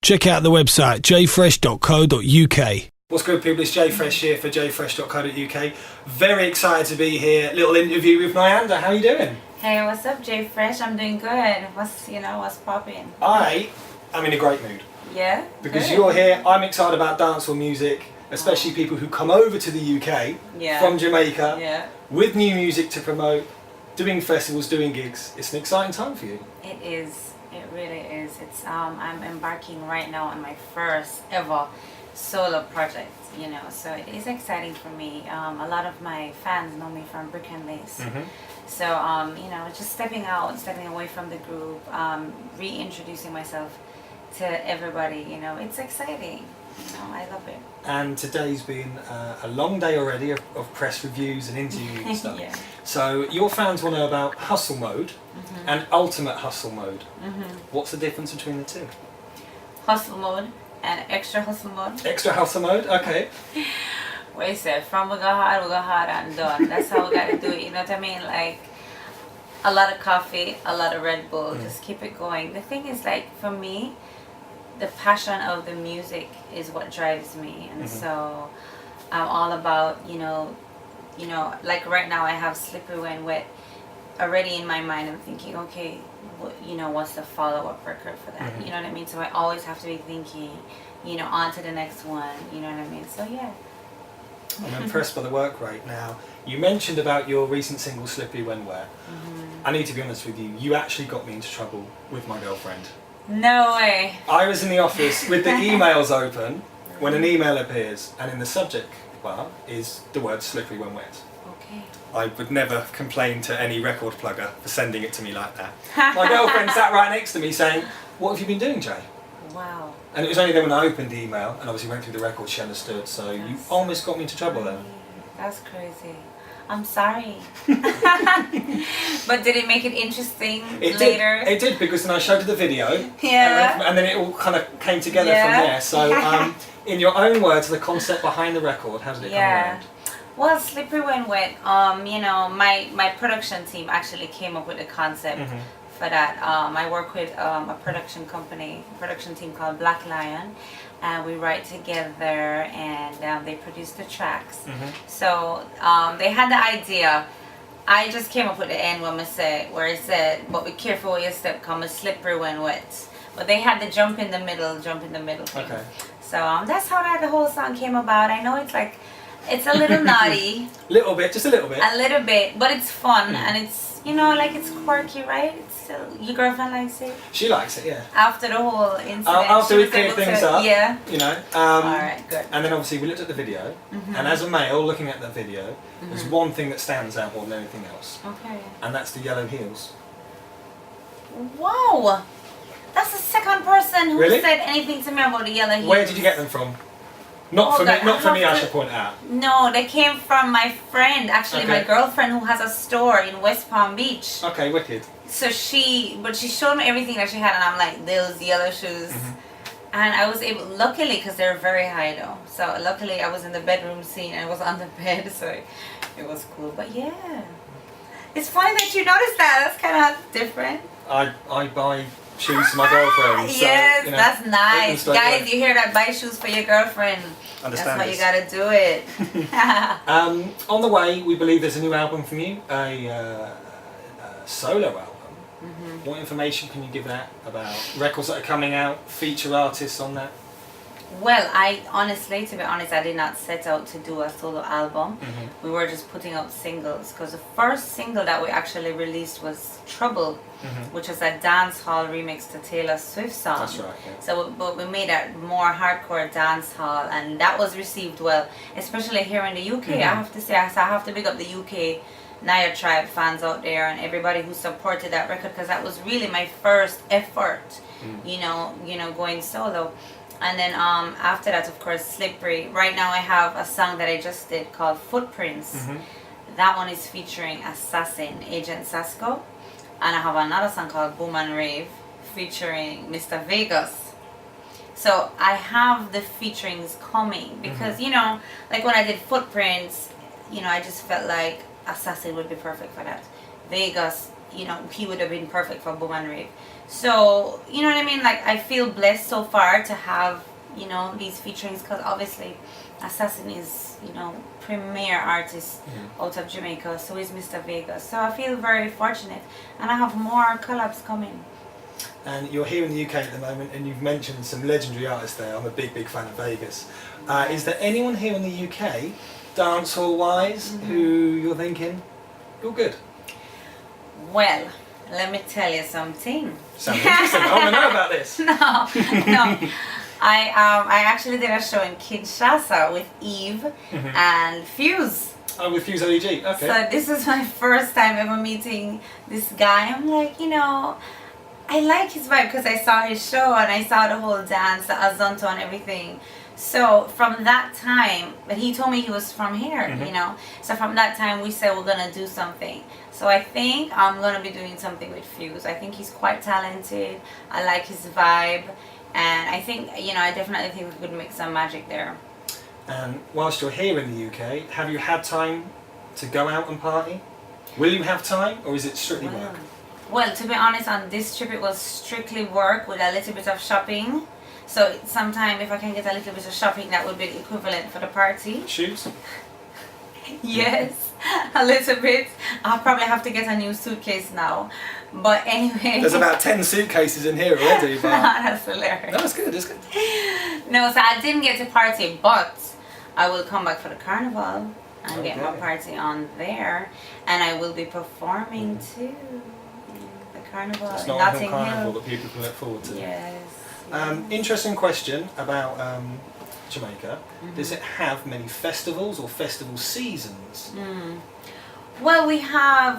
check out the website jfresh.co.uk. What's good, people? It's JFresh here for jfresh.co.uk. Very excited to be here. Little interview with Nyanda. How are you doing? Hey, what's up, JFresh? I'm doing good. What's popping? I am in a great mood. Yeah? Because good. You're here. I'm excited about dancehall music, especially people who come over to the UK from Jamaica with new music to promote, doing festivals, doing gigs. It's an exciting time for you. It is. It really is. I'm embarking right now on my first ever solo project, so it is exciting for me. A lot of my fans know me from Brick and Lace. So, just stepping away from the group, reintroducing myself to everybody, it's exciting. I love it. And today's been a long day already of press reviews and interviews and stuff. So your fans want to know about hustle mode and ultimate hustle mode. What's the difference between the two? Hustle mode and extra hustle mode. Extra hustle mode, okay. What you said, from we go hard and done. That's how we gotta do it, you know what I mean? Like, a lot of coffee, a lot of Red Bull, just keep it going. The thing is, like, for me, the passion of the music is what drives me, and so I'm all about, like right now I have Slippery When Wet already in my mind. I'm thinking, okay, what's the follow-up record for that? You know what I mean? So I always have to be thinking, on to the next one, you know what I mean? So yeah. I'm impressed by the work rate now. You mentioned about your recent single Slippery When Wet. I need to be honest with you, you actually got me into trouble with my girlfriend. No way. I was in the office with the emails open when an email appears, and in the subject bar is the word Slippery When Wet. Okay. I would never complain to any record plugger for sending it to me like that. My girlfriend sat right next to me saying, "What have you been doing, Jay?" Wow. And it was only then when I opened the email and obviously went through the record she understood, so you almost got me into trouble then. That's crazy. I'm sorry. But did it make it interesting later? It did, because then I showed her the video. Yeah. And then it all kind of came together from there. So, in your own words, the concept behind the record, how did it come around? Well, Slippery When Wet, my production team actually came up with the concept for that. I work with a production team called Black Lion. And we write together, and they produce the tracks. So they had the idea. I just came up with the end where it said, "But be careful where you step, come a slippery when wet." But they had the jump in the middle thing. Okay. So that's how the whole song came about. I know it's a little naughty. Little bit, just a little bit. A little bit, but it's fun and it's it's quirky, right? It's still, your girlfriend likes it. She likes it, yeah. After the whole incident, after we cleared things up, all right, good. And then obviously we looked at the video, and as a male looking at the video, there's one thing that stands out more than anything else. Okay. And that's the yellow heels. Wow. That's the second person who said anything to me about the yellow heels. Where did you get them from? Not for me, I should point out. No, they came from my friend, actually my girlfriend, who has a store in West Palm Beach. Okay, wicked. So she showed me everything that she had, and I'm like, those yellow shoes. And I was able, luckily, because they're very high though. So luckily I was in the bedroom scene, and I was on the bed, so it was cool. But yeah, it's funny that you noticed that. That's kind of different. I buy shoes for my girlfriend. So, yes, that's nice. Guys, you hear that? Buy shoes for your girlfriend. Understand. That's how you gotta do it. On the way, we believe there's a new album from you, a solo album. What information can you give that about records that are coming out, feature artists on that? Well, to be honest, I did not set out to do a solo album. We were just putting out singles, because the first single that we actually released was Trouble, which was a dancehall remix to Taylor Swift song. That's right, yeah. So but we made a more hardcore dancehall, and that was received well, especially here in the UK. I have to say, I have to big up the UK Naya Tribe fans out there and everybody who supported that record, because that was really my first effort, going solo. And then after that, of course, Slippery. Right now I have a song that I just did called Footprints. That one is featuring Assassin, Agent Sasko. And I have another song called Boom and Rave featuring Mr. Vegas. So I have the featurings coming because, like when I did Footprints, I just felt like Assassin would be perfect for that. Vegas, he would have been perfect for Boom and Rave. So, you know what I mean? Like, I feel blessed so far to have, you know, these featurings, because obviously Assassin is, you know, premier artist out of Jamaica. So is Mr. Vegas. So I feel very fortunate. And I have more collabs coming. And you're here in the UK at the moment, and you've mentioned some legendary artists there. I'm a big fan of Vegas. Is there anyone here in the UK, dancehall-wise, who you're thinking, you're good? Well, let me tell you something. Sounds interesting. I want to know about this. No. I actually did a show in Kinshasa with Eve and Fuse. Oh, with Fuse OEG, okay. So this is my first time ever meeting this guy. I'm like, you know, I like his vibe because I saw his show and I saw the whole dance, the azonto and everything. So from that time, but he told me he was from here, you know. So from that time we said we're gonna do something. So I think I'm gonna be doing something with Fuse. I think he's quite talented. I like his vibe, and I think, you know, I definitely think we could make some magic there. And whilst you're here in the UK, have you had time to go out and party? Will you have time, or is it strictly work? Well, to be honest, on this trip it was strictly work with a little bit of shopping. So sometime if I can get a little bit of shopping, that would be the equivalent for the party. Shoes? Yes, a little bit. I'll probably have to get a new suitcase now. But anyway. There's about 10 suitcases in here already. But That's hilarious. no, it's good, it's good. No, so I didn't get to party, but I will come back for the carnival and get my party on there. And I will be performing too. The carnival It's in not Notting a carnival Hill. that people can look forward to. Yes. Interesting question about Jamaica. Does it have many festivals or festival seasons? Well, we have,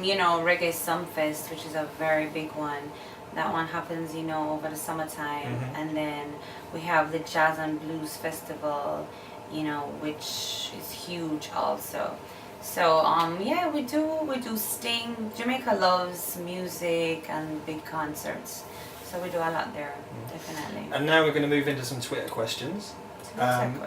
you know, Reggae Sumfest, which is a very big one. That one happens, you know, over the summertime. And then we have the Jazz and Blues Festival, you know, which is huge also. So, yeah, we do Sting. Jamaica loves music and big concerts. So we do a lot there, definitely. And now we're going to move into some Twitter questions.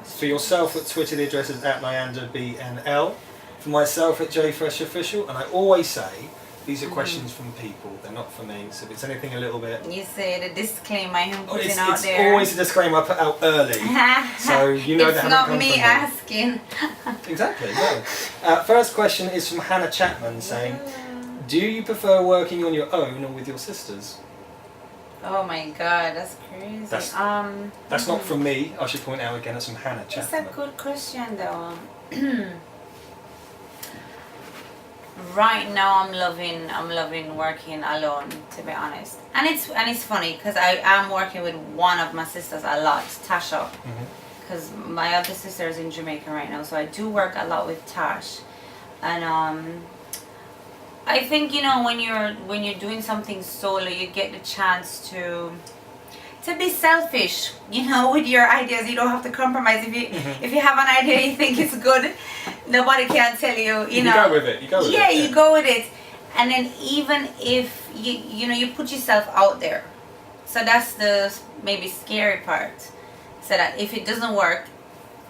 For yourself at Twitter, the address is at NyandaBNL. For myself at JFreshOfficial, and I always say these are questions from people, they're not for me. So if it's anything a little bit, you say the disclaimer I'm putting out it's there. always a disclaimer I put out early, so you know it's that not hasn't come me from asking. Exactly. No. First question is from Hannah Chapman saying, "Do you prefer working on your own or with your sisters?" Oh my God, that's crazy. That's not from me. I should point out again. That's from Hannah Chapman. It's a good question though. Right now, I'm loving working alone, to be honest. And it's funny because I am working with one of my sisters a lot, Tasha. Because my other sister is in Jamaica right now, so I do work a lot with Tash. And I think, you know, when you're doing something solo, you get the chance to be selfish, you know, with your ideas. You don't have to compromise. If you have an idea you think it's good, nobody can tell you, you know. You go with it. You go with it. Yeah, you go with it. And then even if you know, you put yourself out there. So that's the maybe scary part. So that if it doesn't work,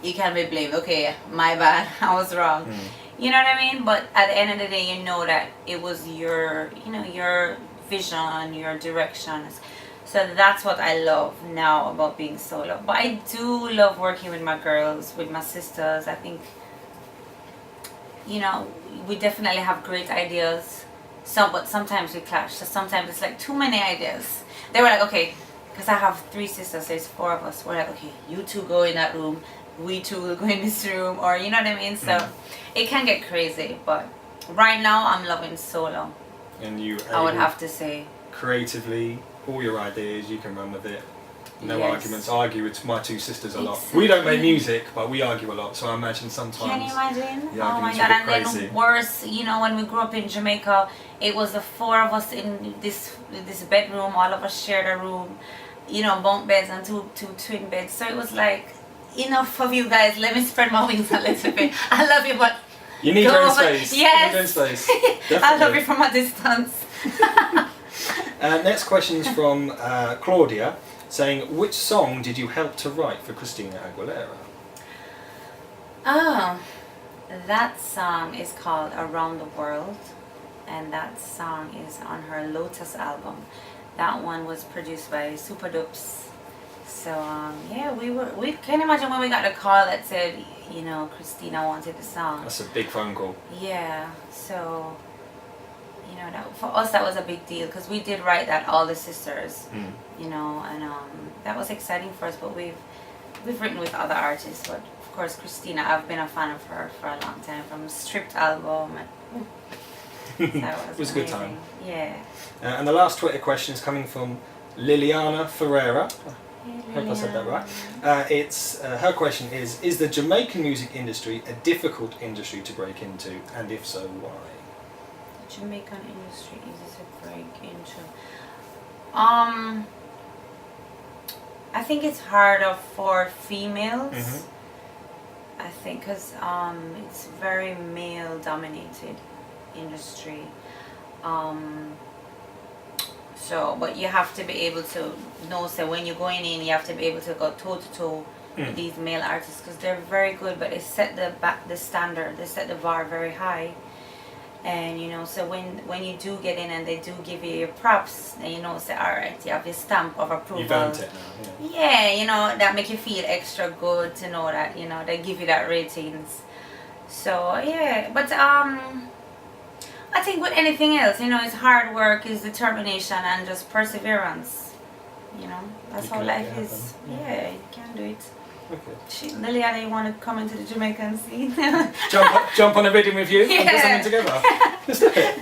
you can be blamed. Okay, my bad. I was wrong. You know what I mean? But at the end of the day, you know that it was your, you know, your vision, your directions. So that's what I love now about being solo. But I do love working with my girls, with my sisters. I think, you know, we definitely have great ideas. But sometimes we clash. So sometimes it's like too many ideas. They were like, okay, because I have 3 sisters, so it's 4 of us. We're like, okay, you 2 go in that room. We 2 will go in this room. Or, you know what I mean? So it can get crazy. But right now, I'm loving solo. And I would have to say. Creatively, all your ideas, you can run with it. No Yes. arguments. I argue with my 2 sisters a lot. We don't make music, but we argue a lot. So I imagine sometimes. Can you imagine? The Oh my arguments God! are And a bit crazy. then worse, you know, when we grew up in Jamaica, it was the 4 of us in this bedroom. All of us shared a room, you know, bunk beds and two twin beds. So it was like, enough of you guys. Let me spread my wings a little bit. I love you, but You need your own space. Yes. You need your own space. I love you from a distance. Next question is from Claudia, saying, which song did you help to write for Christina Aguilera? Oh, that song is called Around the World, and that song is on her Lotus album. That one was produced by Super Dupes. So yeah, we can imagine when we got the call that said, you know, Christina wanted the song. That's a big phone call. Yeah, so you know, that, for us that was a big deal because we did write that, All the Sisters, you know, and that was exciting for us. But we've written with other artists, but of course Christina, I've been a fan of her for a long time, from Stripped album. And It was a good time. Yeah. And the last Twitter question is coming from Liliana Ferreira. I hope I said that right. It's her question is the Jamaican music industry a difficult industry to break into, and if so, why? The Jamaican industry easy to break into. I think it's harder for females. I think because it's very male dominated industry. So, but you have to be able to know, so when you're going in, you have to be able to go toe to toe with these male artists, because they're very good, but they set the standard, they set the bar very high. And you know, so when you do get in and they do give you your props, then you know, say, all right, you have your stamp of approval. You've earned it now. Yeah, you know, that make you feel extra good to know that, you know, they give you that ratings. So yeah, but I think with anything else, you know, it's hard work, it's determination, and just perseverance. You know, that's how life is. Yeah, you can do it. Okay. Liliana, you want to come into the Jamaican scene? Jump on a rhythm with you and put something together. Let's do it.